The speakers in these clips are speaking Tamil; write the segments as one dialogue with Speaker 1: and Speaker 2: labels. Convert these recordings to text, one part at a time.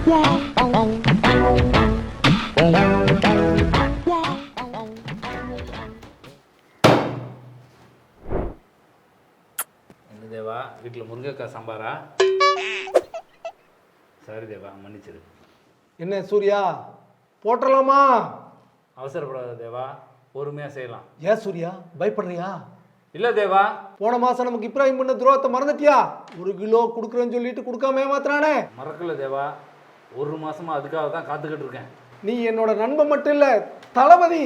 Speaker 1: என்ன தேவா, வீட்டில் முருங்கைக்காய் சாம்பாரா? சரி தேவா, மன்னிச்சிரு.
Speaker 2: என்ன சூர்யா, போட்டுடலாமா?
Speaker 1: அவசரப்படாத தேவா, பொறுமையாக செய்யலாம்.
Speaker 2: ஏன் சூர்யா, பயப்படுறியா?
Speaker 1: இல்லை தேவா.
Speaker 2: போன மாதம் நமக்கு இப்ராஹிம் பண்ண துரோகத்தை மறந்துட்டியா? 1 கிலோ கொடுக்குறேன்னு சொல்லிட்டு கொடுக்காம ஏமாத்துறானே.
Speaker 1: மறக்கல தேவா, 1 மாசமா அதுக்காக தான் காத்துக்கிட்டு இருக்கேன்.
Speaker 2: நீ என்னோட நண்பன் மட்டும் இல்லை, தளபதி.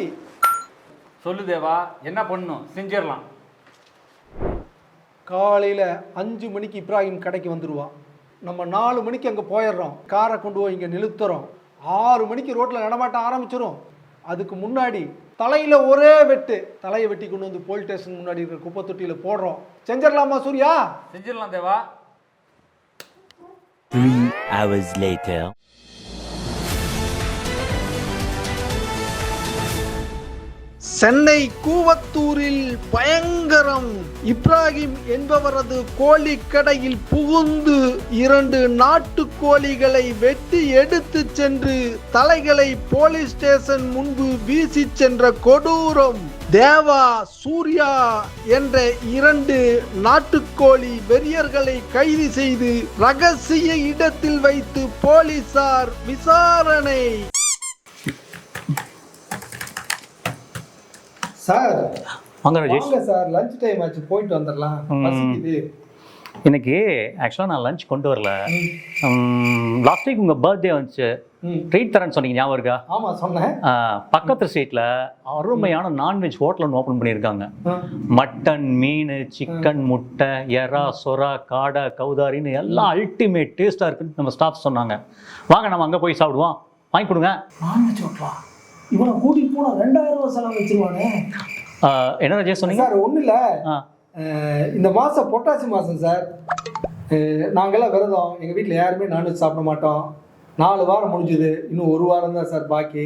Speaker 1: சொல்லு தேவா, என்ன பண்ணணும்? செஞ்சிடலாம்.
Speaker 2: காலையில் 5 மணிக்கு இப்ராஹிம் கடைக்கு வந்துடுவான். நம்ம 4 மணிக்கு அங்கே போயிடுறோம். காரை கொண்டு போய் இங்கே நிறுத்துறோம். 6 மணிக்கு ரோட்டில் நடமாட்ட ஆரம்பிச்சிடும். அதுக்கு முன்னாடி தலையில் ஒரே வெட்டு, தலையை வெட்டி கொண்டு வந்து போலீஸ் ஸ்டேஷன் முன்னாடி இருக்கிற குப்பை தொட்டியில் போடுறோம். செஞ்சிடலாமா சூர்யா?
Speaker 1: செஞ்சிடலாம் தேவா.
Speaker 3: 3 hours later.
Speaker 2: சென்னை கூவத்தூரில் பயங்கரம். இப்ராஹிம் என்பவரது கோழி கடையில் புகுந்து 2 நாட்டு கோழிகளை வெட்டி எடுத்து சென்று தலைகளை போலீஸ் ஸ்டேஷன் முன்பு வீசி சென்ற கொடூரம். தேவா, சூர்யா என்ற 2 நாட்டுக்கோழி வெறியர்களை கைது செய்து ரகசிய இடத்தில் வைத்து போலீசார் விசாரணை. சார்
Speaker 4: வாங்க ராஜேஷ்.
Speaker 2: வாங்க சார், லஞ்ச் டைம் ஆச்சு, போயிட்டு வந்துடலாம். பசிக்குது.
Speaker 4: இன்னைக்கு ஆக்சுவலாக நான் லஞ்ச் கொண்டு வரல. லாஸ்ட் வீக் உங்கள் பர்த்டே வந்துச்சு, ட்ரீட் தரேன்னு சொன்னீங்க, ஞாபகம் இருக்கா?
Speaker 2: ஆமாம் சொன்னேன்.
Speaker 4: பக்கத்து ஸ்ட்ரீட்டில் அருமையான நான்வெஜ் ஹோட்டல் ஒன்று ஓப்பன் பண்ணியிருக்காங்க. மட்டன், மீன், சிக்கன், முட்டை, எறா, சொரா, காடை, கௌதாரின்னு எல்லாம் அல்டிமேட் டேஸ்ட்டாக இருக்குன்னு நம்ம ஸ்டாஃப் சொன்னாங்க. வாங்க நம்ம அங்கே போய் சாப்பிடுவோம், வாங்கி கொடுங்க.
Speaker 2: நான்வெஜ் ஹோட்டலா? இவனை கூட்டிட்டு போனா 2000 ரூபாய் செலவு வச்சிருவானே.
Speaker 4: என்ன ராஜேஷ் சொன்னீங்க?
Speaker 2: சார் ஒன்றும் இல்லை, இந்த மாதம் புரட்டாசி மாதம் சார். நாங்கள்லாம் விரதம், எங்கள் வீட்டில் யாருமே நான்வெஜ் சாப்பிட மாட்டோம். 4 வாரம் முடிஞ்சுது, இன்னும் 1 வாரம் தான் சார் பாக்கி.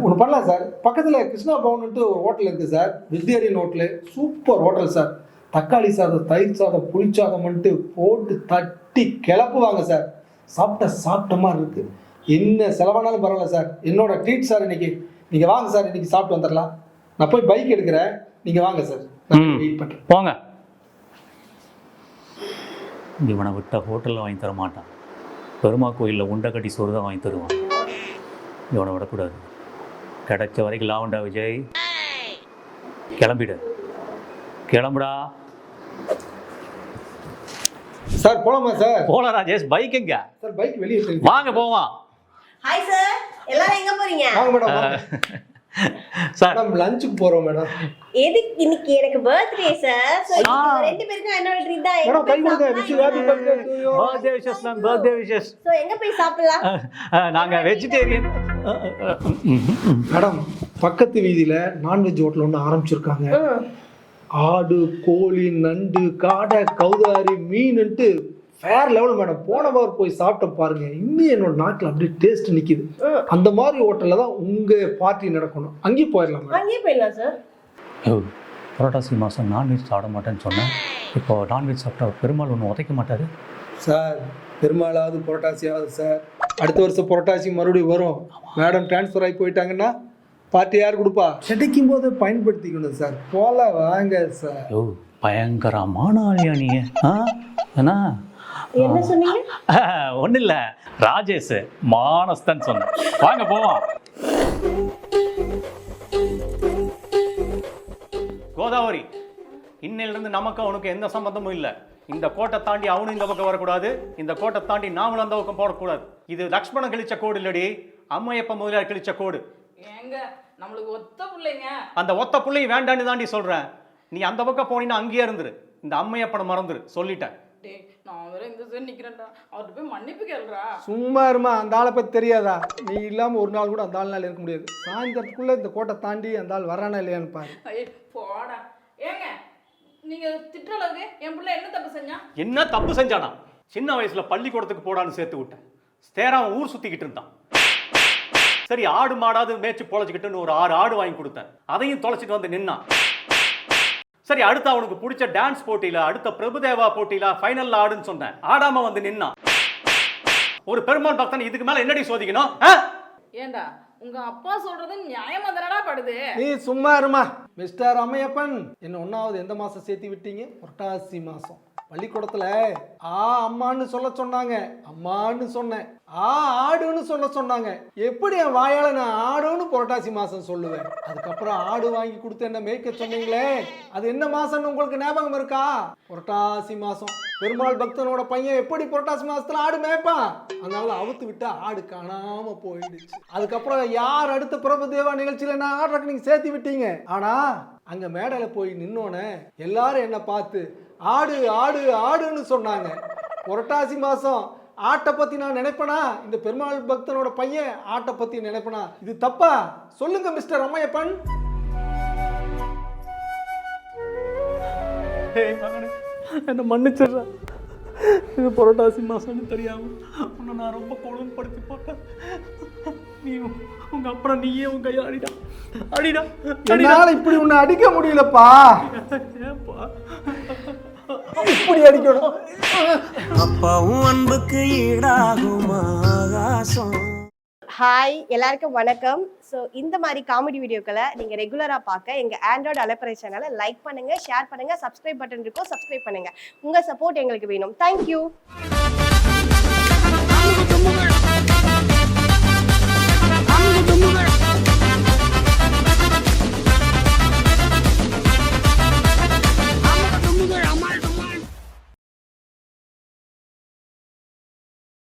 Speaker 2: ஒன்று பண்ணலாம் சார், பக்கத்தில் கிருஷ்ணா பவன்ட்டு ஒரு ஹோட்டல் இருக்குது sir, vegetarian hotel, super hotel sir. தக்காளி சாதம், தயிர் சாதம், புளிச்சாதம்ன்ட்டு போட்டு தட்டி கிளப்புவாங்க சார். சாப்பிட்ட மாதிரி இருக்குது. என்ன செலவானாலும் பரவாயில்ல சார், என்னோட ட்ரீட் சார் இன்னைக்கு. நீங்கள் வாங்க சார், இன்னைக்கு சாப்பிட்டு வந்துடலாம். நான் போய் பைக் எடுக்கிறேன், நீங்கள் வாங்க சார், நான் வெயிட் பண்ணுறேன்.
Speaker 4: போங்க. இவனை விட்ட ஹோட்டலில் வாங்கி தர மாட்டான், பெருமா கோயிலில் உண்டை கட்டி சோறு தான் வாங்கி தருவான். இவனை விடக்கூடாது. கிடைச்ச வரைக்கும் லாவண்டா விஜய், கிளம்புடா.
Speaker 2: சார் போலாமா சார்?
Speaker 4: போலாம் ராஜேஷ். பைக் எங்க?
Speaker 2: சார் பைக் வெளியே இருக்கு,
Speaker 4: வாங்க போவோம்.
Speaker 5: ஹாய் சார், எல்லாரும் எங்க போறீங்க?
Speaker 2: வாங்க மேடம்.
Speaker 4: சார்
Speaker 2: நம்ம லஞ்சுக்கு போறோம் மேடம்.
Speaker 5: எதுக்கு? இன்னைக்கு எனக்கு பர்த்டே சார். சோ இன்னைக்கு 2 பேருக்கும் என்னோட ட்ரீட் தான்.
Speaker 2: மேடம் கை கொடுங்க. Wish you happy birthday to you.
Speaker 4: Birthday wishes ma'am, birthday wishes.
Speaker 5: So எங்க போய் சாப்பிடலாம்?
Speaker 4: நாங்க வெஜிடேரியன்.
Speaker 2: மேடம் பக்கத்து வீதியில நான்வெஜ் ஹோட்டல் ஒன்று ஆரம்பிச்சிருக்காங்க. ஆடு, கோழி, நண்டு, காடை, கௌதாரி, மீன்ட்டு ஃபேர் லெவல் மேடம். போன வாரம் போய் சாப்பிட்ட பாருங்க, இன்னும் என்னோட நாட்டில் அப்படியே டேஸ்ட் நிற்கிது. அந்த மாதிரி ஹோட்டலில் தான் உங்கள் பார்ட்டி நடக்கணும், அங்கேயும் போயிடலாம் மேடம்.
Speaker 5: அங்கேயே போயிடலாம் சார்.
Speaker 4: புரட்டாசி மாதம் நான்வெஜ் சாப்பிட மாட்டேன்னு சொன்னேன், இப்போ நான்வெஜ் சாப்பிட்டா பெருமாள் ஒன்று உதைக்க மாட்டாரு
Speaker 2: சார். பெருமாளாவது புரட்டாசியாவது சார், அடுத்த வருஷம் புரட்டாசி மறுபடியும் வரும். மேடம் டிரான்ஸ்ஃபர் ஆகி போயிட்டாங்கன்னா பார்ட்டி யார் கொடுப்பா? கிடைக்கும் போது பயன்படுத்திக்கணும் சார். போல வாங்க சார்.
Speaker 4: பயங்கரமான ஆளியா நீங்க.
Speaker 5: என்ன சொன்னீங்க?
Speaker 4: ஒன்றும் இல்லை ராஜேஷ், மானஸ்தான் சொன்னேன். வாங்க போவோம். கோதாவரி, இன்னையிலிருந்து நமக்கு அவனுக்கு எந்த சம்பந்தமும் இல்லை. இந்த கோட்டை தாண்டி அவனும் இந்த பக்கம் வரக்கூடாது, இந்த கோட்டை தாண்டி நாமளும் அந்த பக்கம் போடக்கூடாது. இது லக்ஷ்மணன் கிழிச்ச கோடு இல்லடி, அம்மையப்ப முதலியார் கிழிச்ச கோடு.
Speaker 6: ஏங்க நம்மளுக்கு ஒத்த பிள்ளைங்க.
Speaker 4: அந்த ஒத்த பிள்ளையும் வேண்டான்னு தாண்டி சொல்றேன். நீ அந்த பக்கம் போனீங்கன்னா அங்கேயே இருந்துரு, இந்த அம்மையப்பனை மறந்துரு, சொல்லிட்டேன்.
Speaker 6: டேய், நான் வேற இந்த சைடு நிக்கிறேன்டா, அவர்கிட்ட போய் மன்னிப்பு கேளுடா.
Speaker 2: சும்மா இருமா, அந்த ஆளை பற்றி தெரியாதா? நீ இல்லாமல் ஒரு நாள் கூட அந்த ஆள் இருக்க முடியாது. சாயந்தரத்துக்குள்ளே இந்த கோட்டை தாண்டி அந்த ஆள் வரானா இல்லையான்னு பாரு.
Speaker 6: ஐயே போடா. ஏங்க நீங்க திட்டுற அளவுக்கு என் பிள்ளை என்ன தப்பு செஞ்சா?
Speaker 4: என்ன தப்பு செஞ்சானா? சின்ன வயசுல பள்ளிக்கூடத்துக்கு போடான்னு சேர்த்து விட்டேன். ஸ்தேரான் ஊர் சுத்திக்கிட்டு இருந்தான். சரி ஆடு மாடாது மேய்ச்சி பொழைச்சிக்கிட்டுன்னு ஒரு 6 ஆடு வாங்கி கொடுத்தேன், அதையும் தொலைச்சிட்டு வந்து நின்னான். சரி அடுத்து அவனுக்கு பிடிச்ச டான்ஸ் போட்டியில, அடுத்த பிரபுதேவா போட்டியில ஃபைனல்ல ஆடுன்னு சொன்னேன், ஆடாம வந்து நின்னான். ஒரு பெருமாள் பக்தன் இதுக்கு மேல என்னடி சோதிக்கணும்?
Speaker 6: ஏண்டா உங்க அப்பா சொல்றது நியாயமா தானடா படுது.
Speaker 2: நீ சும்மா இருமா. மிஸ்டர் அம்மையப்பன், என்ன ஒன்னாவது எந்த மாசம் சேர்த்து விட்டீங்க? புரட்டாசி மாசம். பள்ளிக்கூடத்துல அம்மான்னு சொல்ல சொன்னாங்க, அம்மான்னு சொன்னேன். ஆடுன்னு சொல்ல சொன்னாங்க. எப்படி என் வாயால நான் ஆடுன்னு புரட்டாசி மாசம் சொல்லுவேன்? அதுக்கப்புறம் ஆடு வாங்கி கொடுத்து என்ன மேய்க்க சொன்னீங்களே, அது என்ன மாசம்னு உங்களுக்கு ஞாபகம் இருக்கா? புரட்டாசி மாசம். பெருமாள் பக்தனோட பையன் எப்படி புரட்டாசி மாசத்துல ஆடு மேய்ப்பான்? அதனால அவுத்து விட்டா ஆடு காணாம போயிடுச்சு. அதுக்கப்புறம் யார் அடுத்த பிரபுதேவா நிகழ்ச்சியில நான் ஆடுறதுக்கு நீங்க சேர்த்து விட்டீங்க. ஆனா அங்க மேடையில போய் நின்னோன்னு எல்லாரும் என்ன பார்த்து ஆடு ஆடு ஆடுன்னு சொன்னாங்க. புரட்டாசி மாசம் ஆட்டை பத்தி நான் நினைப்பனா? இந்த பெருமாள் பக்தனோட பையன் ஆட்டை பத்தி நினைப்பனா? இது தப்பா? சொல்லுங்க மிஸ்டர் அம்மையப்பன்.
Speaker 4: என்ன மன்னிச்சிடுறா. இது புரட்டாசி மாசம்னு தெரியாம உன்னை நான் ரொம்ப கொடுமைப்படுத்தி போட்டேன். நீ உங்க அப்புறம் நீயே உங்க கையை அடிடா அடிடா.
Speaker 2: என்னால இப்படி உன்னை அடிக்க முடியலப்பா.
Speaker 4: ஏப்பா
Speaker 2: இப்படி அடிக்கணும்?
Speaker 7: அப்பாவும் அன்புக்கு ஈடாகும் ஆகாசம்.
Speaker 5: ஹாய், எல்லாருக்கும் வணக்கம். ஸோ இந்த மாதிரி காமெடி வீடியோக்களை நீங்கள் ரெகுலராக பார்க்க எங்கள் ஆண்ட்ராய்டு அலப்பறை சேனலை லைக் பண்ணுங்கள், ஷேர் பண்ணுங்கள், சப்ஸ்கிரைப் பட்டன் இருக்கும், சப்ஸ்கிரைப் பண்ணுங்கள். உங்கள் சப்போர்ட் எங்களுக்கு வேணும். தேங்க்யூ.